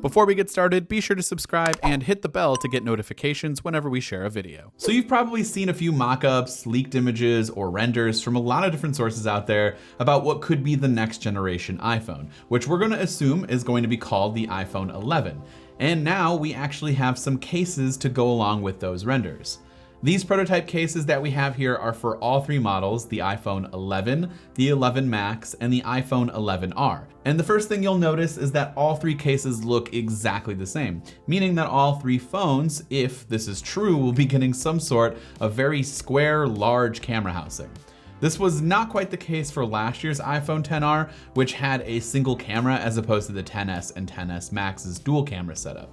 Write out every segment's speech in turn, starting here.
Before we get started, be sure to subscribe and hit the bell to get notifications whenever we share a video. So you've probably seen a few mock-ups, leaked images, or renders from a lot of different sources out there about what could be the next generation iPhone, which we're gonna assume is going to be called the iPhone 11. And now we actually have some cases to go along with those renders. These prototype cases that we have here are for all three models, the iPhone 11, the 11 Max, and the iPhone 11R. And the first thing you'll notice is that all three cases look exactly the same, meaning that all three phones, if this is true, will be getting some sort of very square, large camera housing. This was not quite the case for last year's iPhone XR, which had a single camera as opposed to the XS and XS Max's dual camera setup.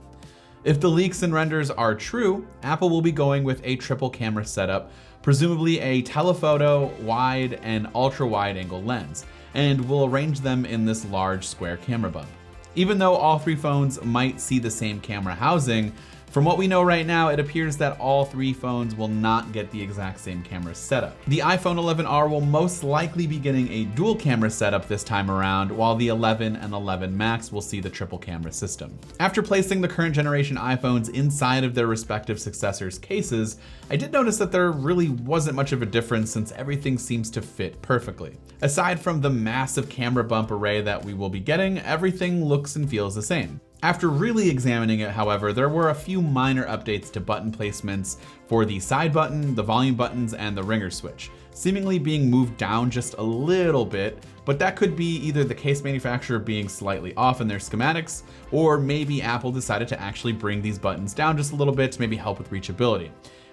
If the leaks and renders are true, Apple will be going with a triple camera setup, presumably a telephoto, wide, and ultra wide angle lens, and will arrange them in this large square camera bump. Even though all three phones might see the same camera housing, from what we know right now, it appears that all three phones will not get the exact same camera setup. The iPhone 11R will most likely be getting a dual camera setup this time around, while the 11 and 11 Max will see the triple camera system. After placing the current generation iPhones inside of their respective successors' cases, I did notice that there really wasn't much of a difference since everything seems to fit perfectly. Aside from the massive camera bump array that we will be getting, everything looks and feels the same. After really examining it, however, there were a few minor updates to button placements for the side button, the volume buttons, and the ringer switch, seemingly being moved down just a little bit, but that could be either the case manufacturer being slightly off in their schematics, or maybe Apple decided to actually bring these buttons down just a little bit to maybe help with reachability.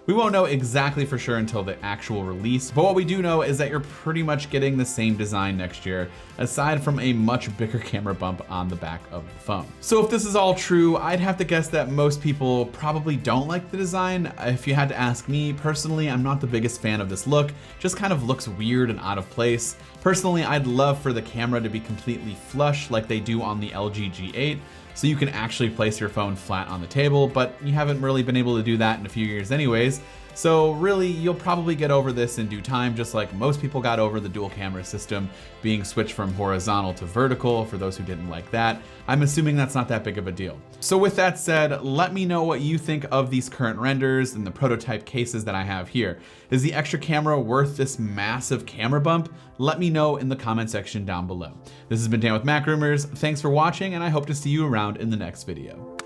We won't know exactly for sure until the actual release, but what we do know is that you're pretty much getting the same design next year, aside from a much bigger camera bump on the back of the phone. So if this is all true, I'd have to guess that most people probably don't like the design. If you had to ask me, personally, I'm not the biggest fan of this look. Just kind of looks weird and out of place. Personally, I'd love for the camera to be completely flush like they do on the LG G8, so you can actually place your phone flat on the table, but you haven't really been able to do that in a few years anyways. So really, you'll probably get over this in due time, just like most people got over the dual camera system being switched from horizontal to vertical, for those who didn't like that. I'm assuming that's not that big of a deal. So with that said, let me know what you think of these current renders and the prototype cases that I have here. Is the extra camera worth this massive camera bump? Let me know in the comment section down below. This has been Dan with Mac Rumors. Thanks for watching, and I hope to see you around in the next video.